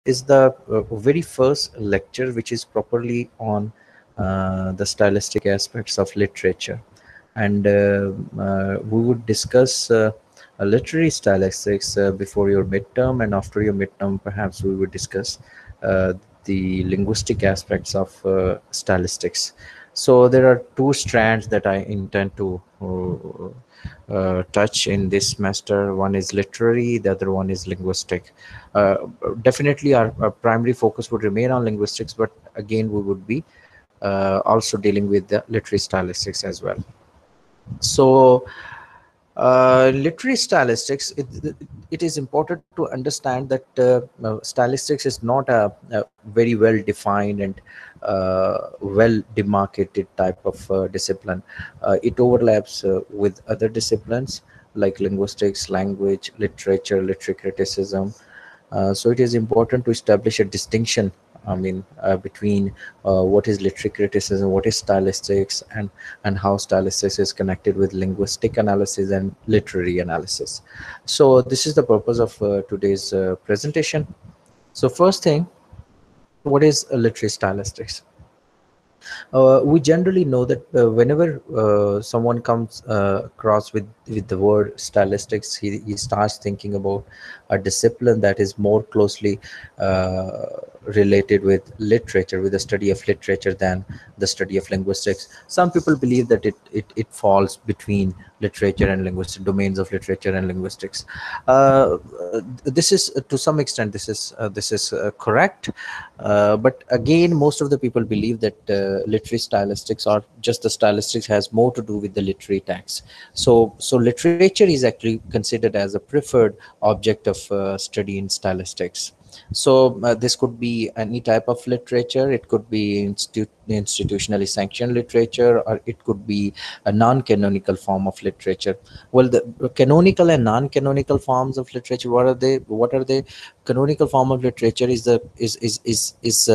is the very first lecture which is properly on the stylistic aspects of literature. And we would discuss literary stylistics before your midterm, and after your midterm, perhaps we would discuss uh, the linguistic aspects of stylistics. So there are two strands that I intend to touch in this semester. One is literary, the other one is linguistic. Uh, Definitely, our primary focus would remain on linguistics, but again, we would be also dealing with the literary stylistics as well. So, literary stylistics, it is important to understand that stylistics is not a very well defined and well demarcated type of discipline. It overlaps with other disciplines like linguistics, language, literature, literary criticism. So it is important to establish a distinction, I mean, between what is literary criticism, what is stylistics, and how stylistics is connected with linguistic analysis and literary analysis. So this is the purpose of today's presentation. So first thing, what is literary stylistics? We generally know that whenever someone comes across with the word stylistics, he starts thinking about a discipline that is more closely uh, related with literature, with the study of literature, than the study of linguistics. Some people believe that it falls between literature and linguistic domains of literature and linguistics. This is to some extent this is correct, but again, most of the people believe that literary stylistics, or just the stylistics, has more to do with the literary text. So literature is actually considered as a preferred object of study in stylistics. So this could be any type of literature. It could be institutionally sanctioned literature, or it could be a non-canonical form of literature. Well, the canonical and non-canonical forms of literature, what are they? What are they? Canonical form of literature is the is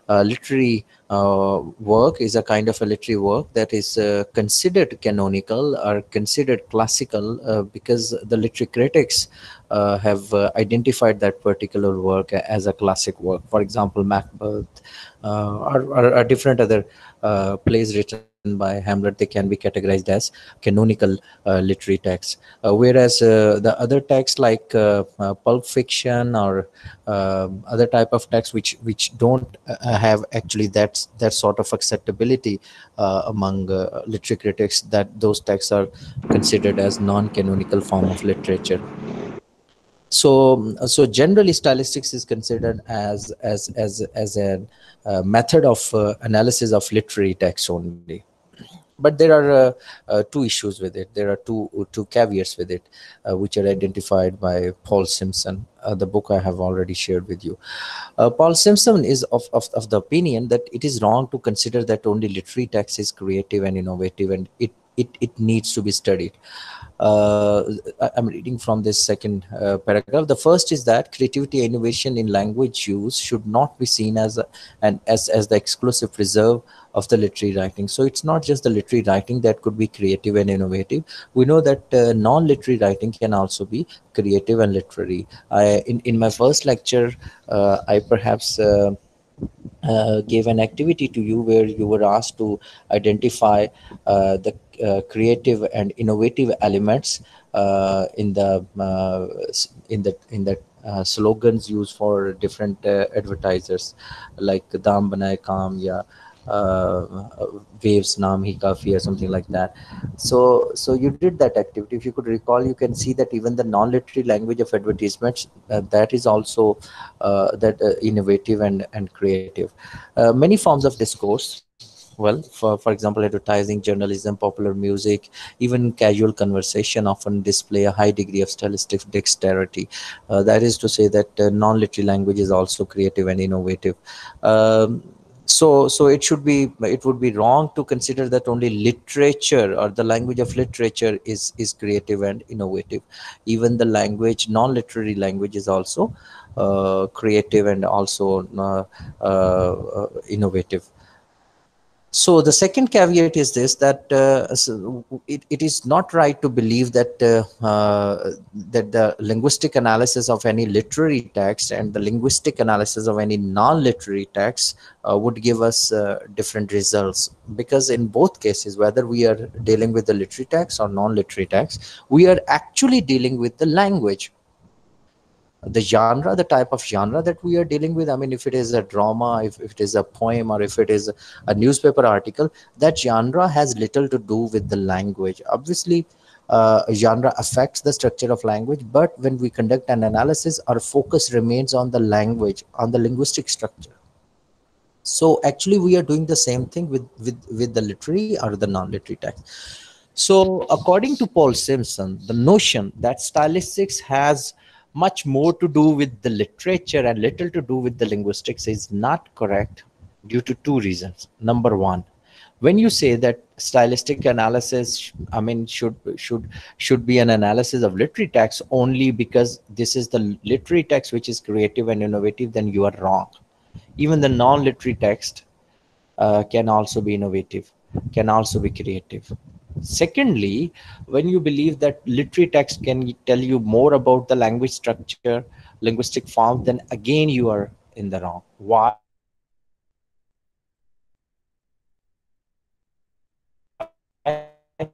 literary work, is a kind of a literary work that is considered canonical or considered classical because the literary critics have identified that particular work as a classic work. For example, Macbeth, or different other plays written by Hamlet, they can be categorized as canonical literary texts. Whereas the other texts like pulp fiction, or other type of texts which don't have actually that sort of acceptability among literary critics, that those texts are considered as non-canonical form of literature. So generally stylistics is considered as a method of analysis of literary text only. But there are two issues with it. There are two caveats with it, which are identified by Paul Simpson, the book I have already shared with you. Paul Simpson is of the opinion that it is wrong to consider that only literary text is creative and innovative, and it needs to be studied. I'm reading from this second paragraph. The first is that creativity and innovation in language use should not be seen as as the exclusive reserve of the literary writing. So it's not just the literary writing that could be creative and innovative. We know that non-literary writing can also be creative and literary. In my first lecture, I perhaps gave an activity to you where you were asked to identify the creative and innovative elements in the slogans used for different advertisers, like "Dam Banaye Kaam" ya "Waves Naam Hi Kafi" or something like that. So you did that activity. If you could recall, you can see that even the non-literary language of advertisements, that is also that innovative and creative. Many forms of discourse, well, for example, advertising, journalism, popular music, even casual conversation often display a high degree of stylistic dexterity. That is to say that non-literary language is also creative and innovative. So it would be wrong to consider that only literature or the language of literature is creative and innovative. Even the language, non-literary language, is also creative and also innovative. So the second caveat is this, that it is not right to believe that that the linguistic analysis of any literary text and the linguistic analysis of any non-literary text would give us different results, because in both cases, whether we are dealing with the literary text or non-literary text, we are actually dealing with the language, the genre, the type of genre that we are dealing with. I mean, if it is a drama, if it is a poem, or if it is a newspaper article, that genre has little to do with the language. Obviously, genre affects the structure of language, but when we conduct an analysis, our focus remains on the language, on the linguistic structure. So actually, we are doing the same thing with the literary or the non-literary text. So, according to Paul Simpson, the notion that stylistics has much more to do with the literature and little to do with the linguistics is not correct, due to two reasons. Number one, when you say that stylistic analysis, I mean, should be an analysis of literary text only because this is the literary text which is creative and innovative, then you are wrong. Even the non-literary text can also be innovative, can also be creative. Secondly, when you believe that literary text can tell you more about the language structure, linguistic form, then again you are in the wrong. Why? Because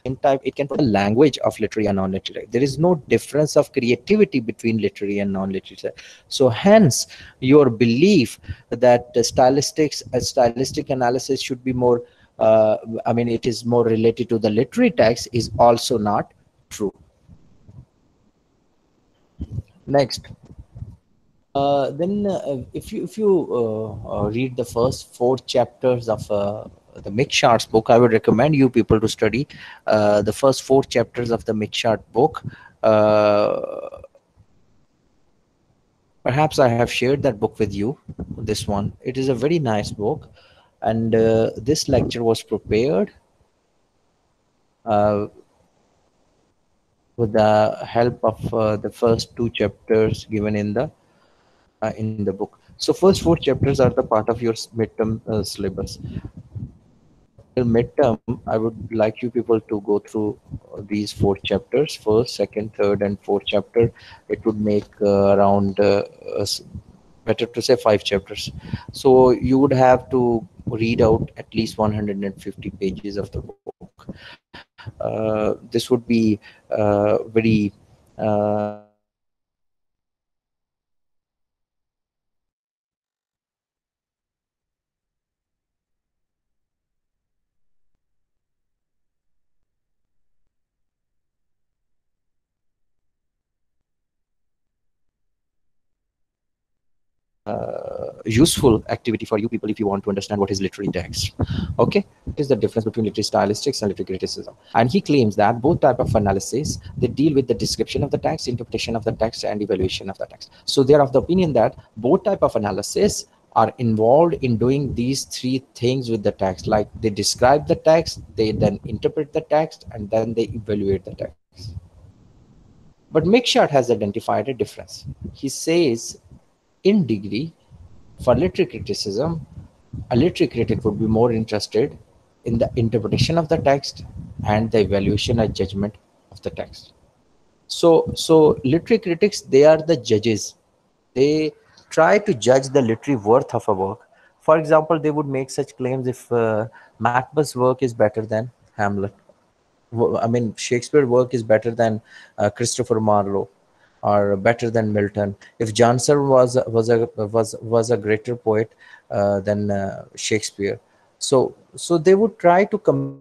same type, it can provide the language of literary and non-literary. There is no difference of creativity between literary and non-literary. So hence your belief that stylistics, a stylistic analysis should be more, I mean, it is more related to the literary text, is also not true. Next, then if you read the first four chapters of the Mick book, I would recommend you people to study the first four chapters of the Mick book. Uh, Perhaps I have shared that book with you. This one, it is a very nice book, and this lecture was prepared uh, with the help of the first two chapters given in the book. So first four chapters are the part of your midterm syllabus. Till midterm, I would like you people to go through these four chapters, first, second, third, and fourth chapter. It would make around better to say five chapters. So you would have to read out at least 150 pages of the book. This would be very useful activity for you people if you want to understand what is literary text. Okay, it is the difference between literary stylistics and literary criticism. And he claims that both type of analysis, they deal with the description of the text, interpretation of the text, and evaluation of the text. So they are of the opinion that both type of analysis are involved in doing these three things with the text. Like they describe the text, they then interpret the text, and then they evaluate the text. But Makeshart has identified a difference. He says in degree, for literary criticism, a literary critic would be more interested in the interpretation of the text and the evaluation and judgment of the text. So literary critics, they are the judges. They try to judge the literary worth of a work. For example, they would make such claims if Macbeth's work is better than Hamlet. I mean, Shakespeare's work is better than Christopher Marlowe, or better than Milton. If Johnson was a greater poet than Shakespeare, so they would try to compare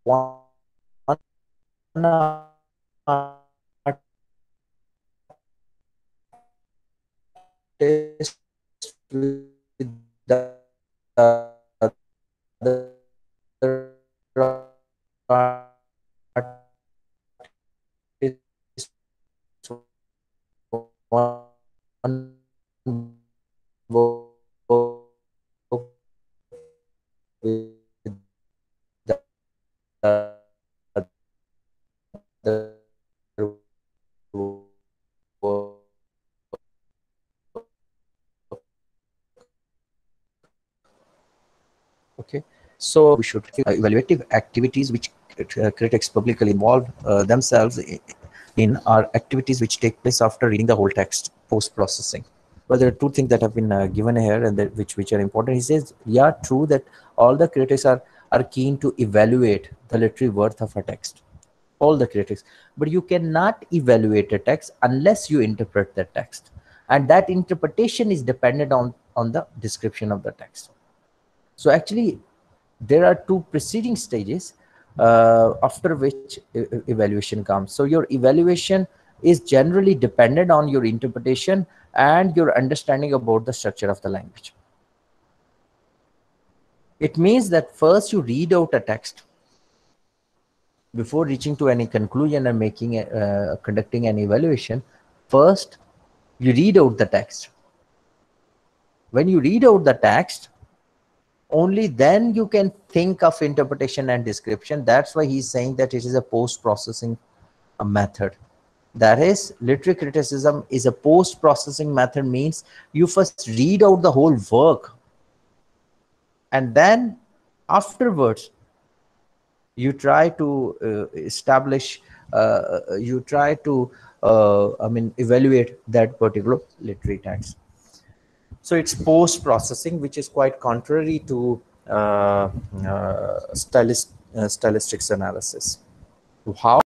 one artist with the other Okay, so we should evaluative activities which critics publicly involve themselves in are activities which take place after reading the whole text post processing. But there are two things that have been given here and that which are important. He says, yeah, true that all the critics are keen to evaluate the literary worth of a text, all the critics, but you cannot evaluate a text unless you interpret the text, and that interpretation is dependent on the description of the text. So actually, there are two preceding stages after which evaluation comes. So your evaluation is generally dependent on your interpretation and your understanding about the structure of the language. It means that first you read out a text before reaching to any conclusion and making conducting an evaluation. First, you read out the text. When you read out the text, only then you can think of interpretation and description. That's why he's saying that it is a post-processing method. That is, literary criticism is a post-processing method, means you first read out the whole work and then afterwards you try to establish, you try to evaluate that particular literary text. So it's post-processing, which is quite contrary to stylistics analysis. How